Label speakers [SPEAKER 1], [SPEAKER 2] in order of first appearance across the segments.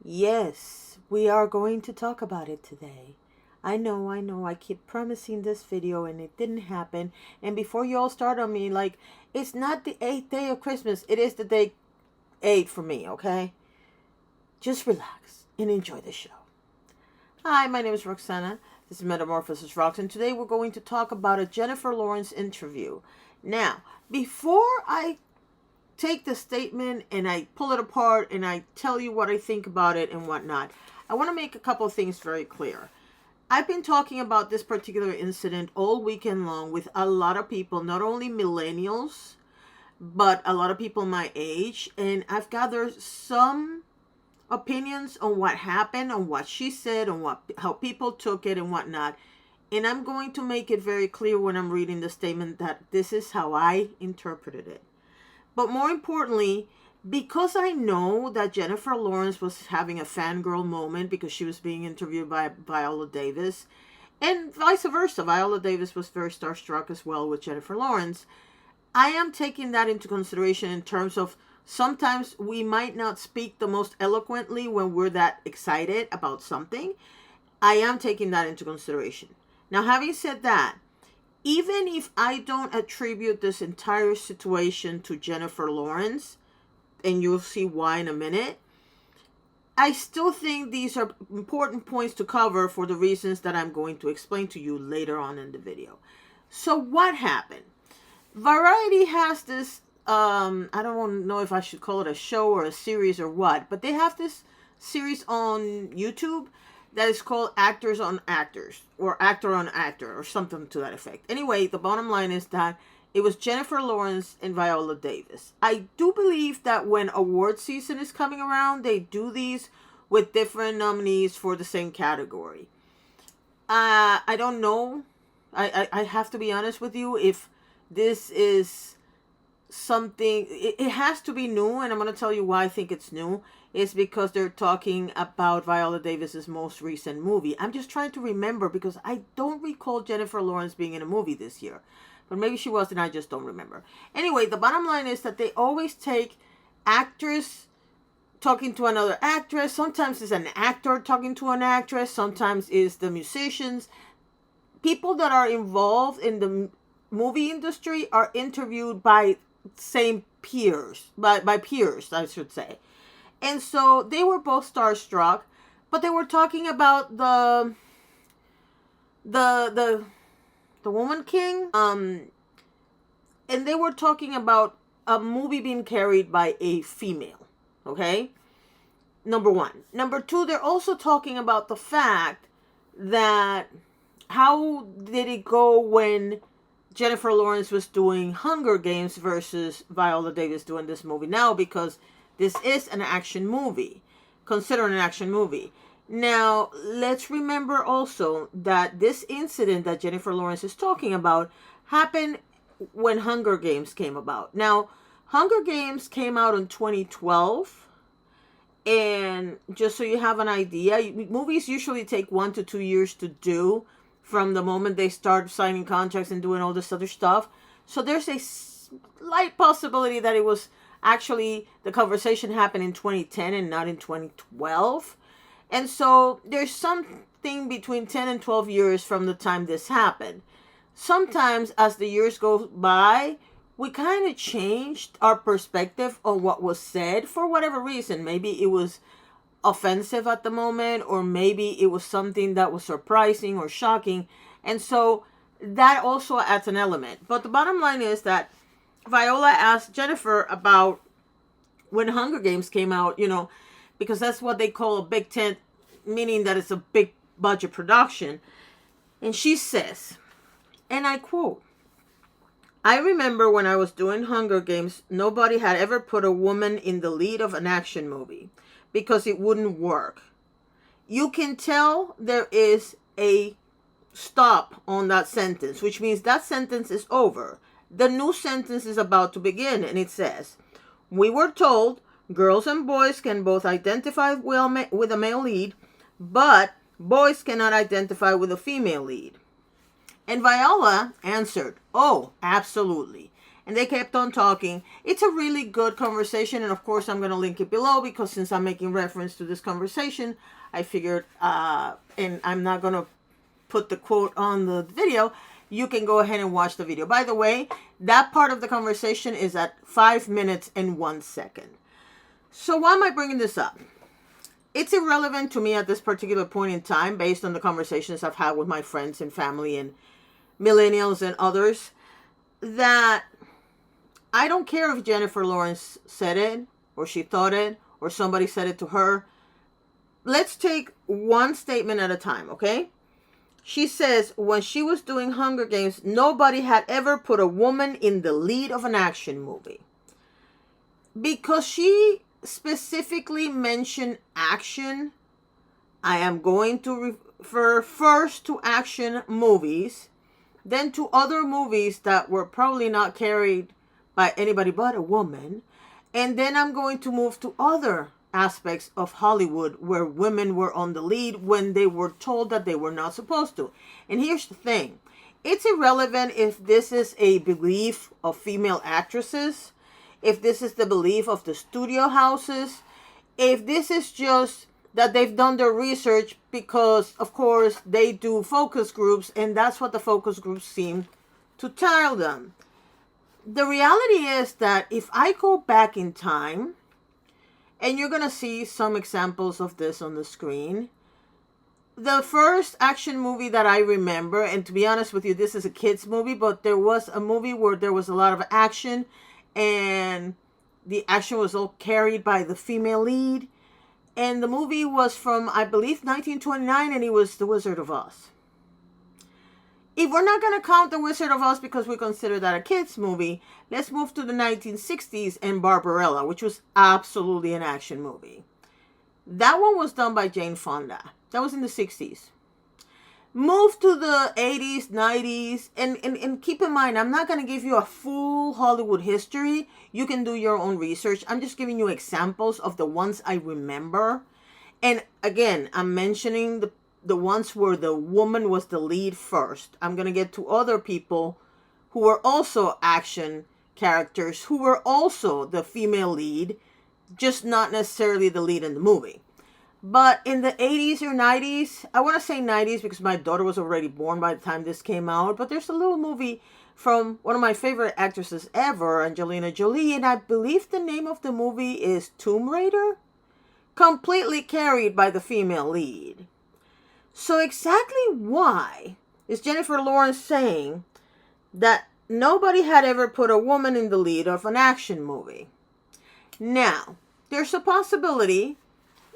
[SPEAKER 1] Yes, we are going to talk about it today. I know, I keep promising this video and it didn't happen. And before you all start on me, like, it's not the 8th day of Christmas, it is the day 8 for me, okay? Just relax and enjoy the show. Hi, my name is Roxana. This is Metamorphosis Rocks, and today we're going to talk about a Jennifer Lawrence interview. Now, before I take the statement and I pull it apart and I tell you what I think about it and whatnot, I want to make a couple of things very clear. I've been talking about this particular incident all weekend long with a lot of people, not only millennials, but a lot of people my age, and I've gathered some opinions on what happened, on what she said, on how people took it and whatnot. And I'm going to make it very clear when I'm reading the statement that this is how I interpreted it. But more importantly, because I know that Jennifer Lawrence was having a fangirl moment because she was being interviewed by Viola Davis, and vice versa, Viola Davis was very starstruck as well with Jennifer Lawrence, I am taking that into consideration in terms of sometimes we might not speak the most eloquently when we're that excited about something. I am taking that into consideration. Now, having said that, even if I don't attribute this entire situation to Jennifer Lawrence, and you'll see why in a minute, I still think these are important points to cover for the reasons that I'm going to explain to you later on in the video. So what happened? Variety has this, I don't know if I should call it a show or a series or what, but they have this series on YouTube that is called Actors on Actors, or Actor on Actor, or something to that effect. Anyway, the bottom line is that it was Jennifer Lawrence and Viola Davis. I do believe that when award season is coming around, they do these with different nominees for the same category. I don't know. I have to be honest with you. If this is something, it has to be new, and I'm going to tell you why I think it's new. Is because they're talking about Viola Davis's most recent movie. I'm just trying to remember because I don't recall Jennifer Lawrence being in a movie this year. But maybe she was and I just don't remember. Anyway, the bottom line is that they always take actress talking to another actress. Sometimes it's an actor talking to an actress. Sometimes it's the musicians. People that are involved in the movie industry are interviewed by same peers, by peers, I should say. And so they were both starstruck, but they were talking about the Woman King, and they were talking about a movie being carried by a female. Okay, number one. Number two, they're also talking about the fact that how did it go when Jennifer Lawrence was doing Hunger Games versus Viola Davis doing this movie now, because this is an action movie. Consider an action movie. Now, let's remember also that this incident that Jennifer Lawrence is talking about happened when Hunger Games came about. Now, Hunger Games came out in 2012. And just so you have an idea, movies usually take 1 to 2 years to do from the moment they start signing contracts and doing all this other stuff. So there's a slight possibility that it was actually, the conversation happened in 2010 and not in 2012. And so there's something between 10 and 12 years from the time this happened. Sometimes as the years go by, we kind of changed our perspective on what was said for whatever reason. Maybe it was offensive at the moment, or maybe it was something that was surprising or shocking. And so that also adds an element. But the bottom line is that Viola asked Jennifer about when Hunger Games came out, because that's what they call a big tent, meaning that it's a big budget production. And she says, and I quote, "I remember when I was doing Hunger Games, nobody had ever put a woman in the lead of an action movie because it wouldn't work. You can tell there is a stop on that sentence, which means that sentence is over. The new sentence is about to begin, and it says, we were told girls and boys can both identify with a male lead, but boys cannot identify with a female lead." And Viola answered, "Oh, absolutely. And they kept on talking. It's a really good conversation. And of course, I'm going to link it below because since I'm making reference to this conversation, I figured, and I'm not going to put the quote on the video, you can go ahead and watch the video. By the way, that part of the conversation is at 5 minutes and 1 second. So why am I bringing this up? It's irrelevant to me at this particular point in time based on the conversations I've had with my friends and family and millennials and others, that I don't care if Jennifer Lawrence said it or she thought it or somebody said it to her. Let's take one statement at a time, okay? She says when she was doing Hunger Games, nobody had ever put a woman in the lead of an action movie. Because she specifically mentioned action, I am going to refer first to action movies, then to other movies that were probably not carried by anybody but a woman, and then I'm going to move to other aspects of Hollywood where women were on the lead when they were told that they were not supposed to. And here's the thing. It's irrelevant if this is a belief of female actresses, if this is the belief of the studio houses, if this is just that they've done their research because, of course, they do focus groups and that's what the focus groups seem to tell them. The reality is that if I go back in time, and you're going to see some examples of this on the screen, the first action movie that I remember, and to be honest with you, this is a kid's movie, but there was a movie where there was a lot of action, and the action was all carried by the female lead, and the movie was from, I believe, 1929, and it was The Wizard of Oz. If we're not going to count The Wizard of Oz because we consider that a kid's movie, let's move to the 1960s and Barbarella, which was absolutely an action movie. That one was done by Jane Fonda. That was in the 60s. Move to the 80s, 90s, and keep in mind, I'm not going to give you a full Hollywood history. You can do your own research. I'm just giving you examples of the ones I remember. And again, I'm mentioning the ones where the woman was the lead first. I'm going to get to other people who were also action characters, who were also the female lead, just not necessarily the lead in the movie. But in the 80s or 90s, I want to say 90s because my daughter was already born by the time this came out, but there's a little movie from one of my favorite actresses ever, Angelina Jolie, and I believe the name of the movie is Tomb Raider, completely carried by the female lead. So exactly why is Jennifer Lawrence saying that nobody had ever put a woman in the lead of an action movie? Now, there's a possibility,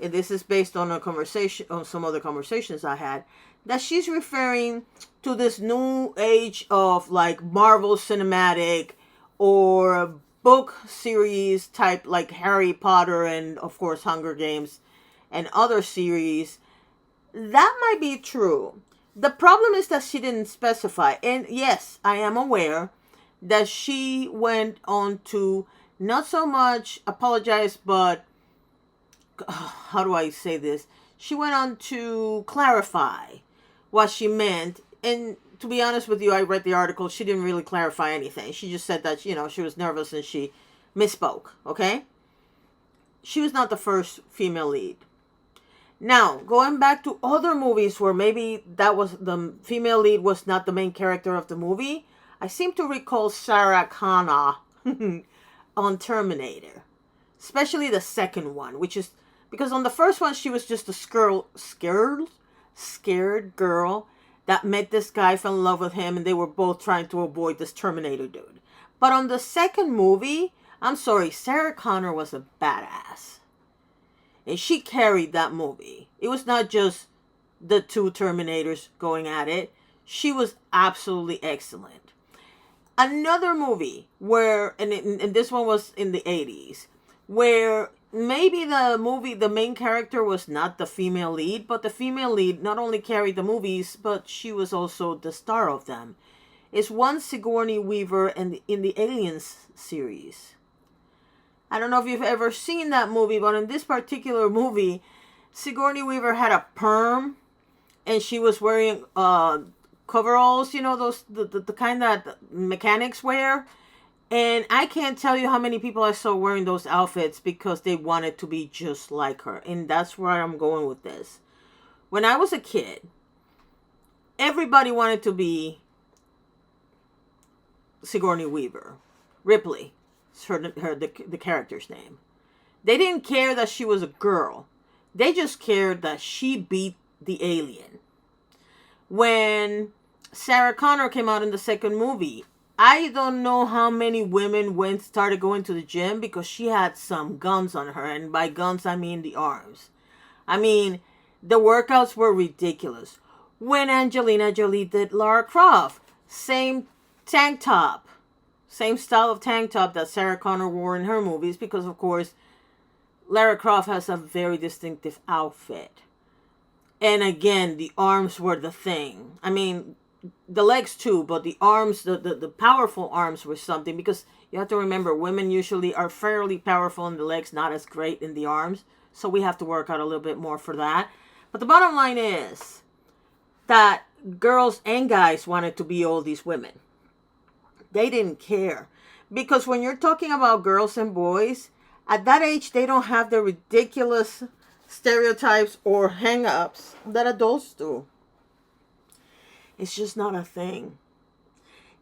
[SPEAKER 1] and this is based on a conversation, on some other conversations I had, that she's referring to this new age of like Marvel Cinematic or book series type like Harry Potter and of course Hunger Games and other series. That might be true. The problem is that she didn't specify. And yes, I am aware that she went on to not so much apologize, but how do I say this? She went on to clarify what she meant. And to be honest with you, I read the article. She didn't really clarify anything. She just said that, she was nervous and she misspoke. Okay? She was not the first female lead. Now, going back to other movies where maybe that was the female lead was not the main character of the movie, I seem to recall Sarah Connor on Terminator. Especially the second one, which is because on the first one she was just a scared girl that met this guy, fell in love with him, and they were both trying to avoid this Terminator dude. But on the second movie, I'm sorry, Sarah Connor was a badass. And she carried that movie. It was not just the two Terminators going at it. She was absolutely excellent. Another movie where, and this one was in the 80s, where maybe the main character was not the female lead, but the female lead not only carried the movies, but she was also the star of them. It's one Sigourney Weaver in the Aliens series. I don't know if you've ever seen that movie, but in this particular movie, Sigourney Weaver had a perm, and she was wearing coveralls, those the kind that mechanics wear, And I can't tell you how many people I saw wearing those outfits because they wanted to be just like her. And that's where I'm going with this. When I was a kid, everybody wanted to be Sigourney Weaver. Ripley is the character's name. They didn't care that she was a girl. They just cared that she beat the alien. When Sarah Connor came out in the second movie, I don't know how many women started going to the gym because she had some guns on her. And by guns, I mean the arms. I mean, the workouts were ridiculous. When Angelina Jolie did Lara Croft, same tank top. Same style of tank top that Sarah Connor wore in her movies because, of course, Lara Croft has a very distinctive outfit. And again, the arms were the thing. I mean, the legs too, but the arms, the powerful arms were something because you have to remember women usually are fairly powerful in the legs, not as great in the arms. So we have to work out a little bit more for that. But the bottom line is that girls and guys wanted to be all these women. They didn't care. Because when you're talking about girls and boys, at that age, they don't have the ridiculous stereotypes or hang-ups that adults do. It's just not a thing.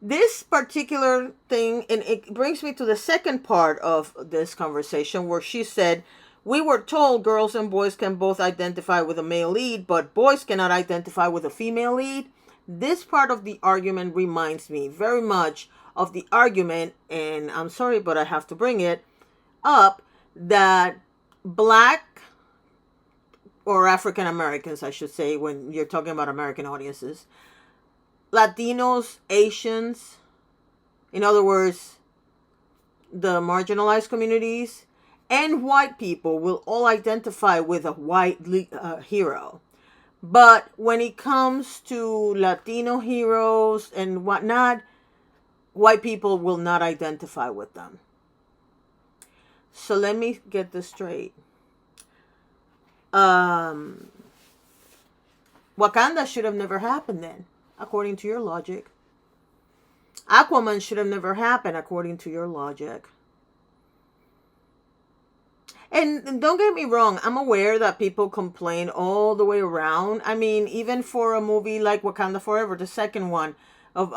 [SPEAKER 1] This particular thing, and it brings me to the second part of this conversation where she said, we were told girls and boys can both identify with a male lead, but boys cannot identify with a female lead. This part of the argument reminds me very much of the argument, and I'm sorry, but I have to bring it up, that black or African Americans, I should say, when you're talking about American audiences, Latinos, Asians, in other words, the marginalized communities, and white people will all identify with a white hero. But when it comes to Latino heroes and whatnot, white people will not identify with them. So let me get this straight. Wakanda should have never happened then, according to your logic. Aquaman should have never happened, according to your logic. And don't get me wrong, I'm aware that people complain all the way around. I mean, even for a movie like Wakanda Forever, the second one of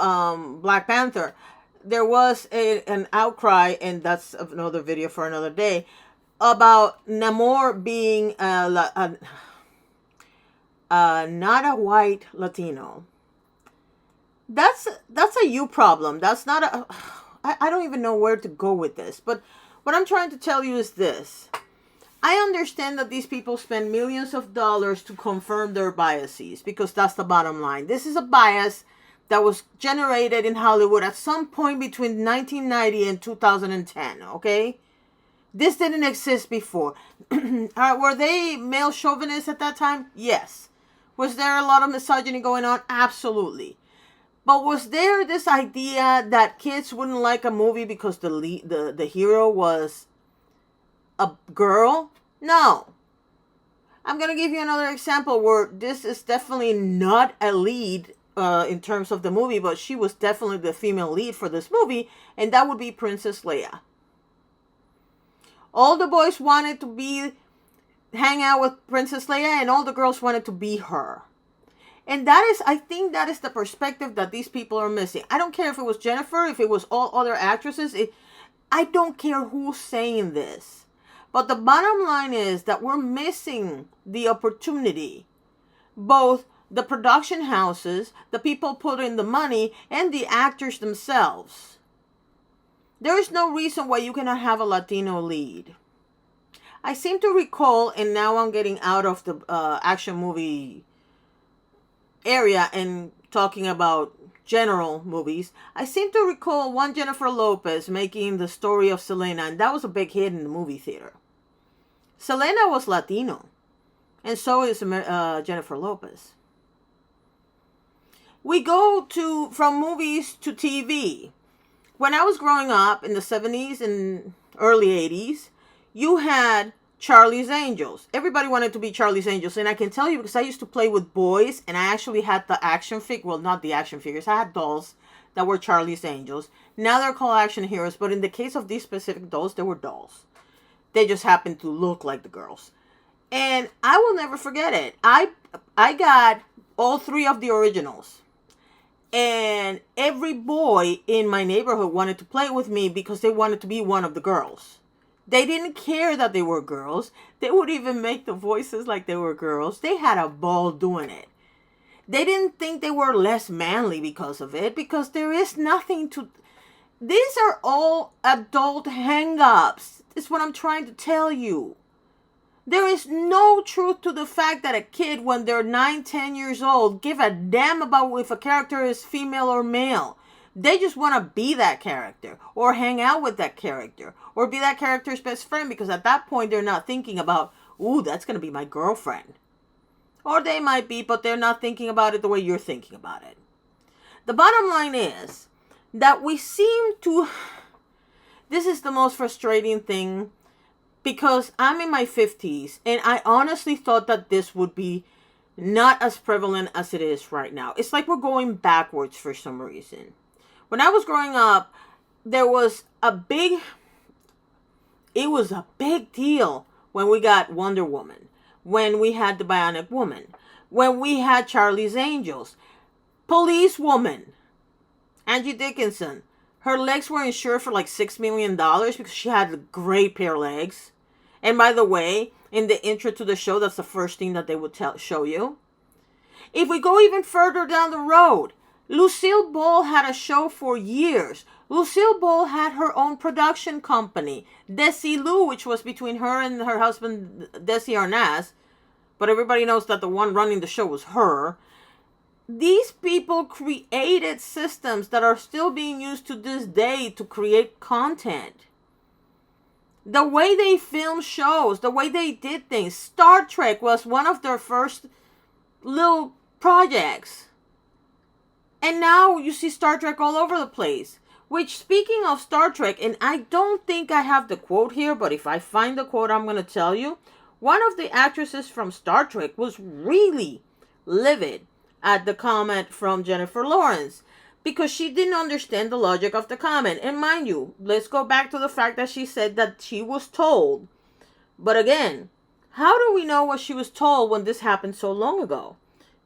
[SPEAKER 1] Black Panther, there was an outcry, and that's another video for another day, about Namor being not a white Latino. That's a you problem. That's not a... I don't even know where to go with this. But what I'm trying to tell you is this. I understand that these people spend millions of dollars to confirm their biases, because that's the bottom line. This is a bias that was generated in Hollywood at some point between 1990 and 2010, okay? This didn't exist before. Were they male chauvinists at that time? Yes. Was there a lot of misogyny going on? Absolutely. But was there this idea that kids wouldn't like a movie because the hero was a girl? No. I'm going to give you another example where this is definitely not a lead in terms of the movie, but she was definitely the female lead for this movie, and that would be Princess Leia. All the boys wanted to hang out with Princess Leia, and all the girls wanted to be her. And I think that is the perspective that these people are missing. I don't care if it was Jennifer, if it was all other actresses. I don't care who's saying this. But the bottom line is that we're missing the opportunity. Both the production houses, the people putting the money, and the actors themselves. There is no reason why you cannot have a Latino lead. I seem to recall, and now I'm getting out of the action movie area and talking about general movies. I seem to recall one Jennifer Lopez making The Story of Selena, and that was a big hit in the movie theater. Selena was Latino, and so is Jennifer Lopez. We go from movies to TV. When I was growing up in the 70s and early 80s, you had Charlie's Angels. Everybody wanted to be Charlie's Angels. And I can tell you because I used to play with boys, and I actually had the action figure. Well, not the action figures. I had dolls that were Charlie's Angels. Now they're called action heroes, but in the case of these specific dolls, they were dolls. They just happened to look like the girls. And I will never forget it. I got all three of the originals. And every boy in my neighborhood wanted to play with me because they wanted to be one of the girls. They didn't care that they were girls. They would even make the voices like they were girls. They had a ball doing it. They didn't think they were less manly because of it, because there is nothing to... These are all adult hang-ups. That's what I'm trying to tell you. There is no truth to the fact that a kid, when they're 9, 10 years old, give a damn about if a character is female or male. They just want to be that character, or hang out with that character, or be that character's best friend, because at that point they're not thinking about, ooh, that's going to be my girlfriend. Or they might be, but they're not thinking about it the way you're thinking about it. The bottom line is that we seem to... This is the most frustrating thing, because I'm in my 50s, and I honestly thought that this would be not as prevalent as it is right now. It's like we're going backwards for some reason. When I was growing up, there was a big... It was a big deal when we got Wonder Woman, when we had the Bionic Woman, when we had Charlie's Angels, Police Woman, Angie Dickinson. Her legs were insured for like $6 million because she had a great pair of legs. And by the way, in the intro to the show, that's the first thing that they would show you. If we go even further down the road, Lucille Ball had a show for years. Lucille Ball had her own production company, Desilu, which was between her and her husband, Desi Arnaz. But everybody knows that the one running the show was her. These people created systems that are still being used to this day to create content. The way they film shows, the way they did things. Star Trek was one of their first little projects. And now you see Star Trek all over the place. Which, speaking of Star Trek, and I don't think I have the quote here, but if I find the quote, I'm going to tell you. One of the actresses from Star Trek was really livid at the comment from Jennifer Lawrence, because she didn't understand the logic of the comment. And mind you, let's go back to the fact that she said that she was told. But again, how do we know what she was told when this happened so long ago?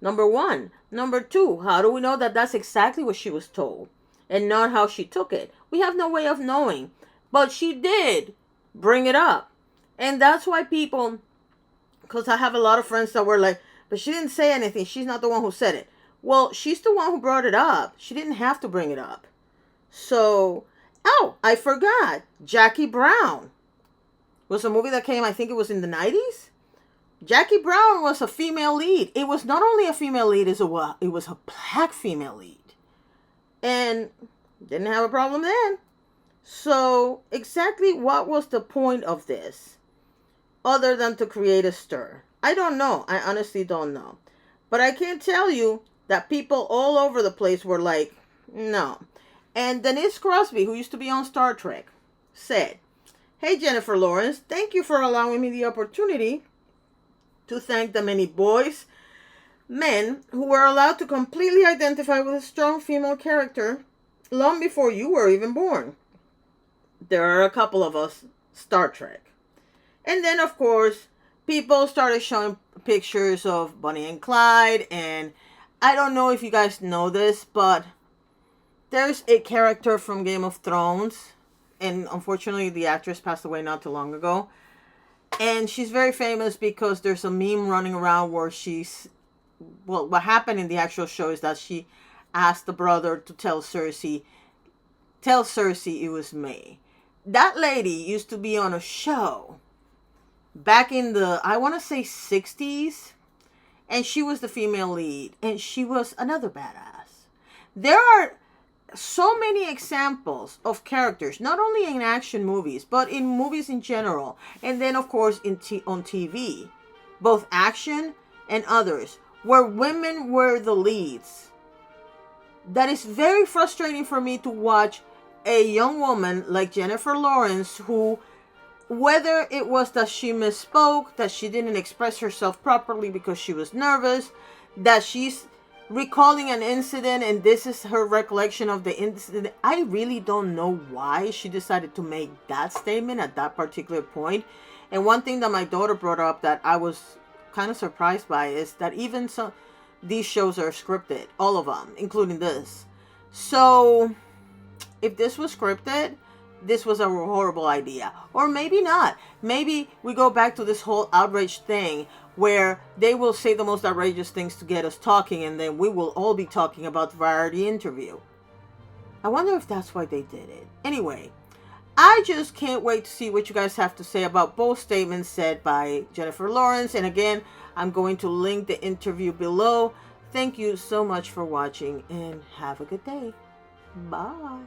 [SPEAKER 1] Number one. Number two, how do we know that that's exactly what she was told and not how she took it? We have no way of knowing. But she did bring it up. And that's why people, because I have a lot of friends that were like, but she didn't say anything. She's not the one who said it. Well, she's the one who brought it up. She didn't have to bring it up. So, oh, I forgot. Jackie Brown was a movie that came, I think it was in the 90s. Jackie Brown was a female lead. It was not only a female lead, it was a black female lead. And didn't have a problem then. So, exactly what was the point of this? Other than to create a stir. I don't know. I honestly don't know. But I can tell you that people all over the place were like, no. And Denise Crosby, who used to be on Star Trek, said, "Hey, Jennifer Lawrence, thank you for allowing me the opportunity to thank the many boys, men who were allowed to completely identify with a strong female character long before you were even born. There are a couple of us, Star Trek." And then, of course, people started showing pictures of Bonnie and Clyde, and I don't know if you guys know this, but there's a character from Game of Thrones, and unfortunately the actress passed away not too long ago, and she's very famous because there's a meme running around where what happened in the actual show is that she asked the brother to tell Cersei it was me. That lady used to be on a show back in the, I want to say 60s, and she was the female lead, and she was another badass. There are so many examples of characters, not only in action movies, but in movies in general, and then of course on TV, both action and others, where women were the leads. That is very frustrating for me to watch a young woman like Jennifer Lawrence, who, whether it was that she misspoke, that she didn't express herself properly because she was nervous, that she's recalling an incident, and this is her recollection of the incident. I really don't know why she decided to make that statement at that particular point. And one thing that my daughter brought up that I was kind of surprised by is that even some these shows are scripted, all of them, including this. So if this was scripted, this was a horrible idea. Or maybe not. Maybe we go back to this whole outrage thing where they will say the most outrageous things to get us talking, and then we will all be talking about the Variety interview. I wonder if that's why they did it. Anyway, I just can't wait to see what you guys have to say about both statements said by Jennifer Lawrence. And again, I'm going to link the interview below. Thank you so much for watching, and have a good day. Bye.